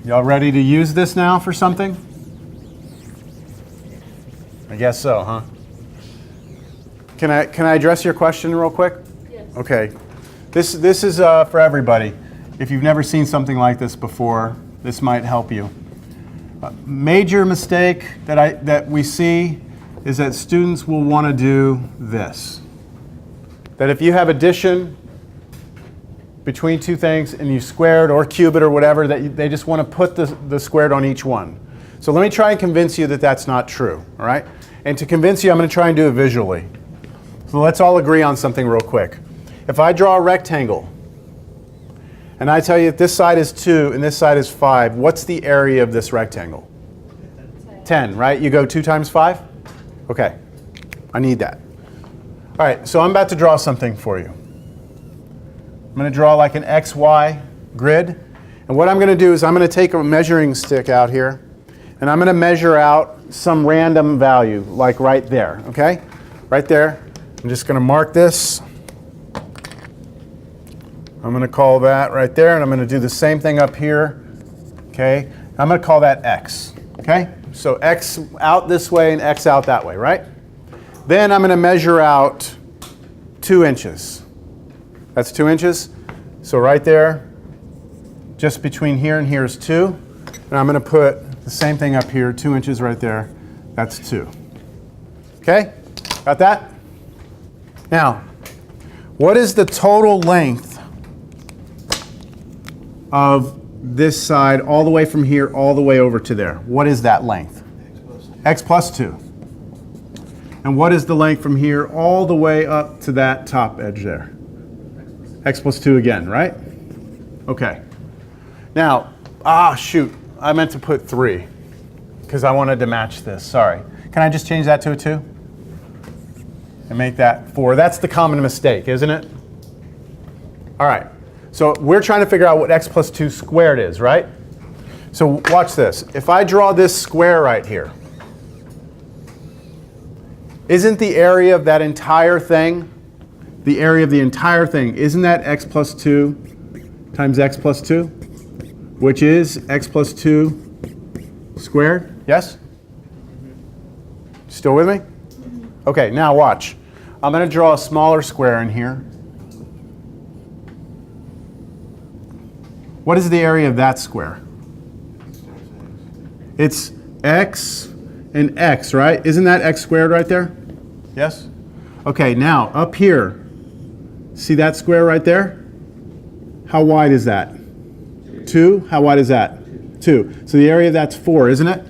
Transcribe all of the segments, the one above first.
Y'all ready to use this now for something? I guess so, huh? Can I address your question real quick? Yes. Okay. This is for everybody. If you've never seen something like this before, this might help you. Major mistake that we see is that students will want to do this. That if you have addition between two things and you square it or cube it or whatever, that they just want to put the squared on each one. So let me try and convince you that that's not true, all right? And to convince you, I'm going to try and do it visually. So let's all agree on something real quick. If I draw a rectangle, and I tell you that this side is 2 and this side is 5, what's the area of this rectangle? 10, right? You go 2 times 5? Okay, I need that. All right, so I'm about to draw something for you. I'm going to draw like an XY grid. And what I'm going to do is I'm going to take a measuring stick out here, and I'm going to measure out some random value, like right there, okay? Right there. I'm just going to mark this. I'm going to call that right there, and I'm going to do the same thing up here, okay? I'm going to call that X, okay? So X out this way and X out that way, right? Then I'm going to measure out 2 inches. That's 2 inches. So right there, just between here and here is 2. And I'm going to put the same thing up here, 2 inches right there. That's 2. Okay? Got that? Now, what is the total length of this side all the way from here all the way over to there? What is that length? X plus 2. And what is the length from here all the way up to that top edge there? X plus 2 again, right? Okay. Now, shoot, I meant to put 3 because I wanted to match this. Sorry. Can I just change that to a 2? And make that 4. That's the common mistake, isn't it? All right. So we're trying to figure out what X plus 2 squared is, right? So watch this. If I draw this square right here, isn't the area of that entire thing, the area of the entire thing, isn't that X plus 2 times X plus 2? Which is X plus 2 squared? Yes? Still with me? Okay, now watch. I'm going to draw a smaller square in here. What is the area of that square? It's X and X, right? Isn't that X squared right there? Yes? Okay, now up here, see that square right there? How wide is that? 2. How wide is that? 2. So the area of that's 4, isn't it?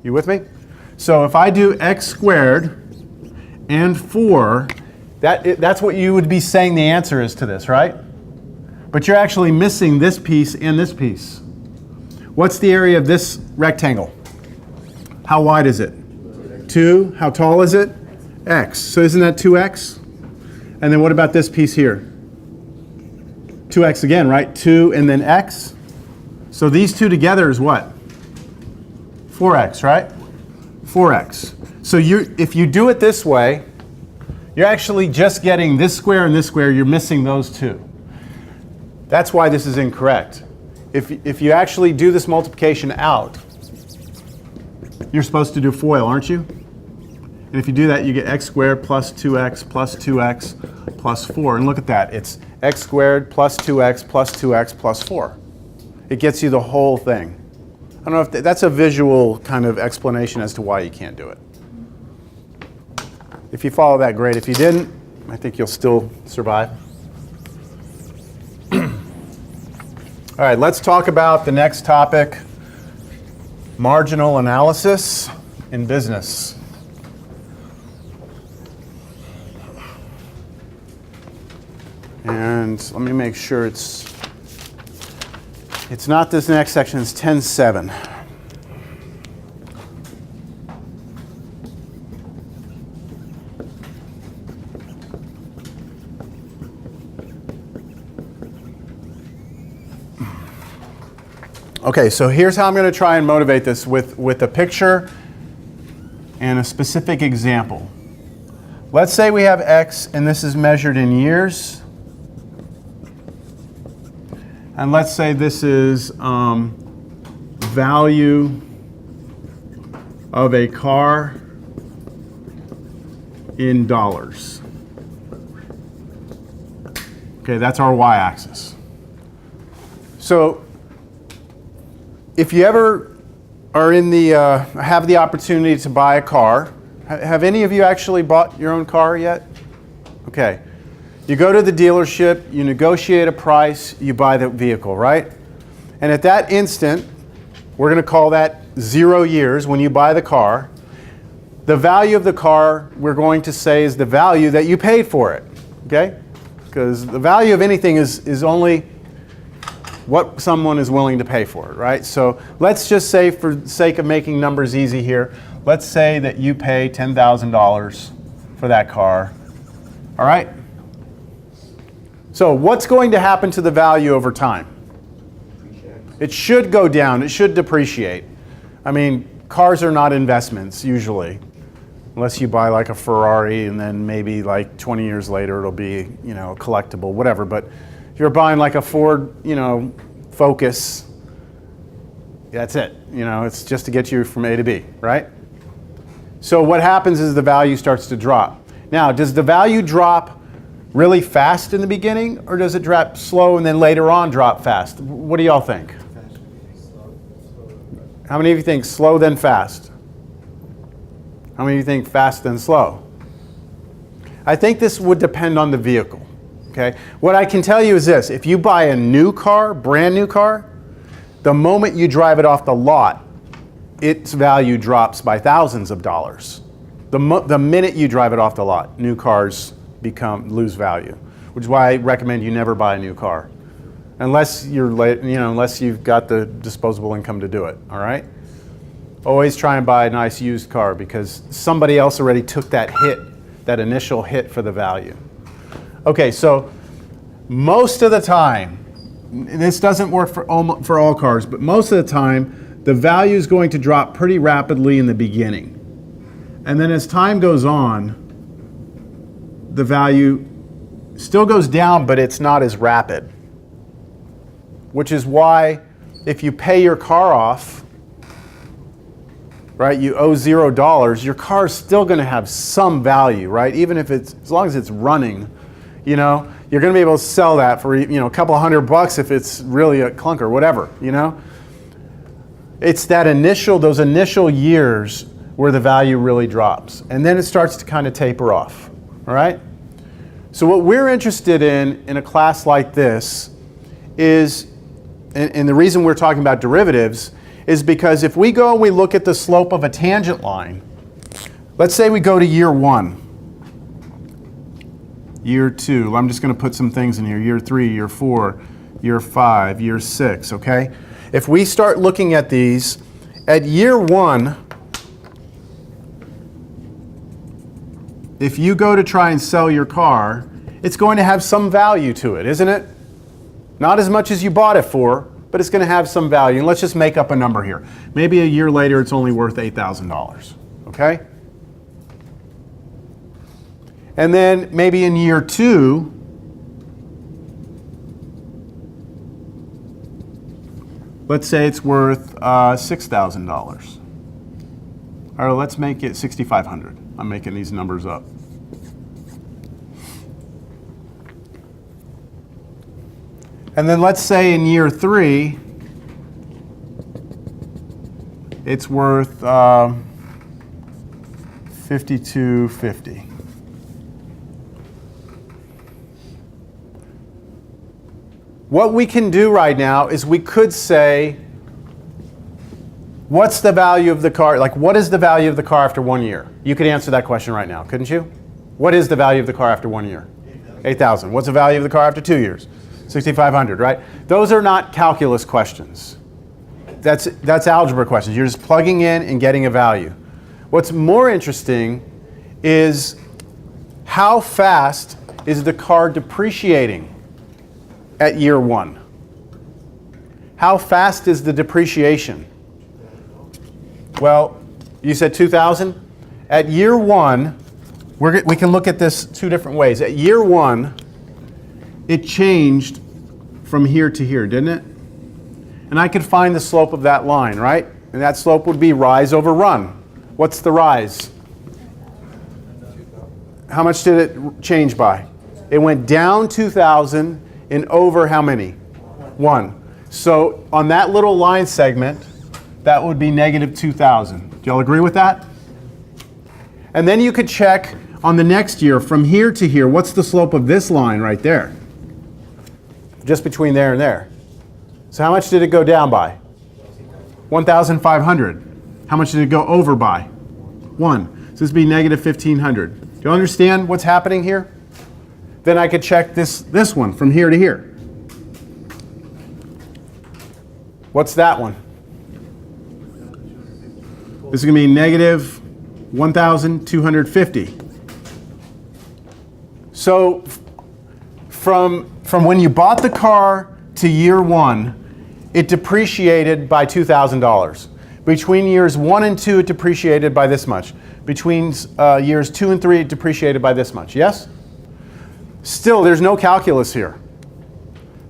You with me? So if I do X squared and 4, that's what you would be saying the answer is to this, right? But you're actually missing this piece and this piece. What's the area of this rectangle? How wide is it? 2. How tall is it? X. So isn't that 2x? And then what about this piece here? 2x again, right? 2 and then x. So these two together is what? 4x, right? 4x. So if you do it this way, you're actually just getting this square and this square. You're missing those two. That's why this is incorrect. If you actually do this multiplication out, you're supposed to do FOIL, aren't you? And if you do that, you get x squared plus 2x plus 2x plus 4. And look at that. It's x squared plus 2x plus 2x plus 4. It gets you the whole thing. I don't know if that's a visual kind of explanation as to why you can't do it. If you follow that, great. If you didn't, I think you'll still survive. All right, let's talk about the next topic, marginal analysis in business. And let me make sure it's not this next section, it's 10.7. Okay, so here's how I'm going to try and motivate this with a picture and a specific example. Let's say we have X and this is measured in years. And let's say this is value of a car in dollars. Okay, that's our y-axis. So if you ever are in the have the opportunity to buy a car, have any of you actually bought your own car yet? Okay. You go to the dealership, you negotiate a price, you buy the vehicle, right? And at that instant, we're going to call that 0 years when you buy the car. The value of the car, we're going to say, is the value that you paid for it, okay? Because the value of anything is only what someone is willing to pay for it, right? So let's just say, for the sake of making numbers easy here, let's say that you pay $10,000 for that car, all right? So what's going to happen to the value over time? It should go down. It should depreciate. I mean, cars are not investments usually, unless you buy like a Ferrari and then maybe like 20 years later it'll be, you know, collectible, whatever. But if you're buying like a Ford, you know, Focus, that's it. You know, it's just to get you from A to B, right? So what happens is the value starts to drop. Now, does the value drop really fast in the beginning, or does it drop slow and then later on drop fast? What do y'all think? How many of you think slow then fast? How many of you think fast then slow? I think this would depend on the vehicle. Okay? What I can tell you is this: if you buy a new car, brand new car, the moment you drive it off the lot, its value drops by thousands of dollars. The minute you drive it off the lot, new cars lose value, which is why I recommend you never buy a new car, unless unless you've got the disposable income to do it. All right. Always try and buy a nice used car because somebody else already took that hit, that initial hit for the value. Okay, so most of the time, this doesn't work for all cars, but most of the time, the value is going to drop pretty rapidly in the beginning. And then as time goes on, the value still goes down, but it's not as rapid. Which is why if you pay your car off, right, you owe $0, your car is still going to have some value, right? Even if it's, as long as it's running, you know, you're going to be able to sell that for, you know, a couple $100 if it's really a clunker, whatever, you know? It's that those initial years where the value really drops. And then it starts to kind of taper off, all right? So what we're interested in a class like this is, and the reason we're talking about derivatives is because if we go and we look at the slope of a tangent line, let's say we go to year 1, year 2, I'm just going to put some things in here, year 3, year 4, year 5, year 6, okay? If we start looking at these, at year 1, if you go to try and sell your car, it's going to have some value to it, isn't it? Not as much as you bought it for, but it's going to have some value. And let's just make up a number here. Maybe a year later it's only worth $8,000, okay? And then maybe in year 2, let's say it's worth $6,000. All right, let's make it $6,500. I'm making these numbers up. And then let's say in year 3, it's worth $5,250. What we can do right now is we could say, what's the value of the car? Like, what is the value of the car after 1 year? You could answer that question right now, couldn't you? What is the value of the car after 1 year? $8,000. What's the value of the car after 2 years? $6,500, right? Those are not calculus questions. That's algebra questions. You're just plugging in and getting a value. What's more interesting is how fast is the car depreciating at year 1? How fast is the depreciation? Well, you said 2,000? At year 1, we can look at this 2 different ways. At year 1, it changed from here to here, didn't it? And I could find the slope of that line, right? And that slope would be rise over run. What's the rise? How much did it change by? It went down 2,000 and over how many? 1. So on that little line segment, that would be negative 2,000. Do y'all agree with that? And then you could check on the next year from here to here, what's the slope of this line right there? Just between there and there. So how much did it go down by? 1,500. How much did it go over by? 1. So this would be negative 1,500. Do you understand what's happening here? Then I could check this one from here to here. What's that one? This is going to be negative 1,250. So from when you bought the car to year 1, it depreciated by $2,000. Between years 1 and 2, it depreciated by this much. Between years 2 and 3, it depreciated by this much. Yes? Still, there's no calculus here.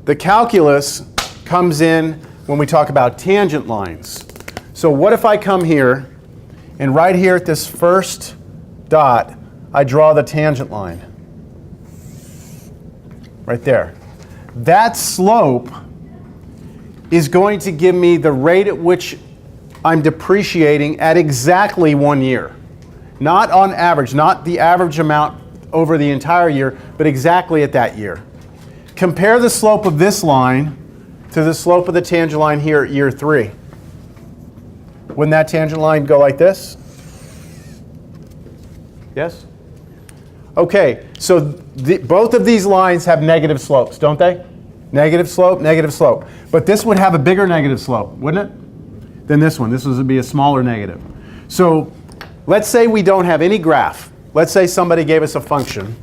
The calculus comes in when we talk about tangent lines. So what if I come here, and right here at this first dot, I draw the tangent line. Right there. That slope is going to give me the rate at which I'm depreciating at exactly 1 year. Not on average, not the average amount over the entire year, but exactly at that year. Compare the slope of this line to the slope of the tangent line here at year 3. Wouldn't that tangent line go like this? Yes? Okay, so both of these lines have negative slopes, don't they? Negative slope, negative slope. But this would have a bigger negative slope, wouldn't it? Than this one. This would be a smaller negative. So let's say we don't have any graph. Let's say somebody gave us a function.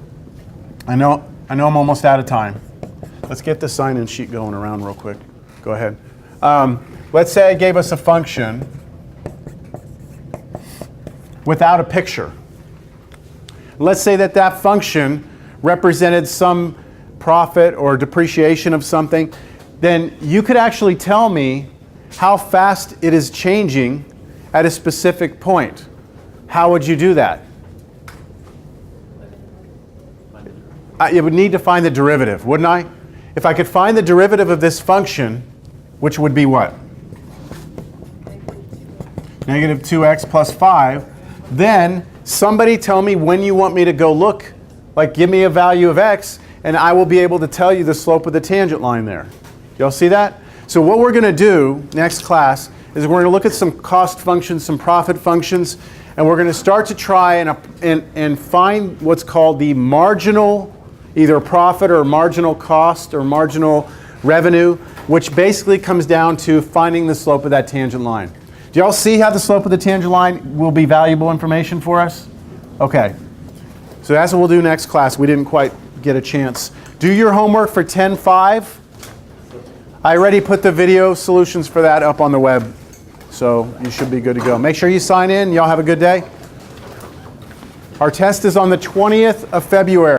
I know I'm almost out of time. Let's get the sign-in sheet going around real quick. Go ahead. Let's say I gave us a function without a picture. Let's say that function represented some profit or depreciation of something. Then you could actually tell me how fast it is changing at a specific point. How would you do that? I would need to find the derivative, wouldn't I? If I could find the derivative of this function, which would be what? Negative 2x plus 5. Then somebody tell me when you want me to go look. Like give me a value of x, and I will be able to tell you the slope of the tangent line there. Y'all see that? So what we're going to do next class is we're going to look at some cost functions, some profit functions, and we're going to start to try and find what's called the marginal, either profit or marginal cost or marginal revenue, which basically comes down to finding the slope of that tangent line. Do y'all see how the slope of the tangent line will be valuable information for us? Okay. So that's what we'll do next class. We didn't quite get a chance. Do your homework for 10.5. I already put the video solutions for that up on the web, so you should be good to go. Make sure you sign in. Y'all have a good day. Our test is on the 20th of February.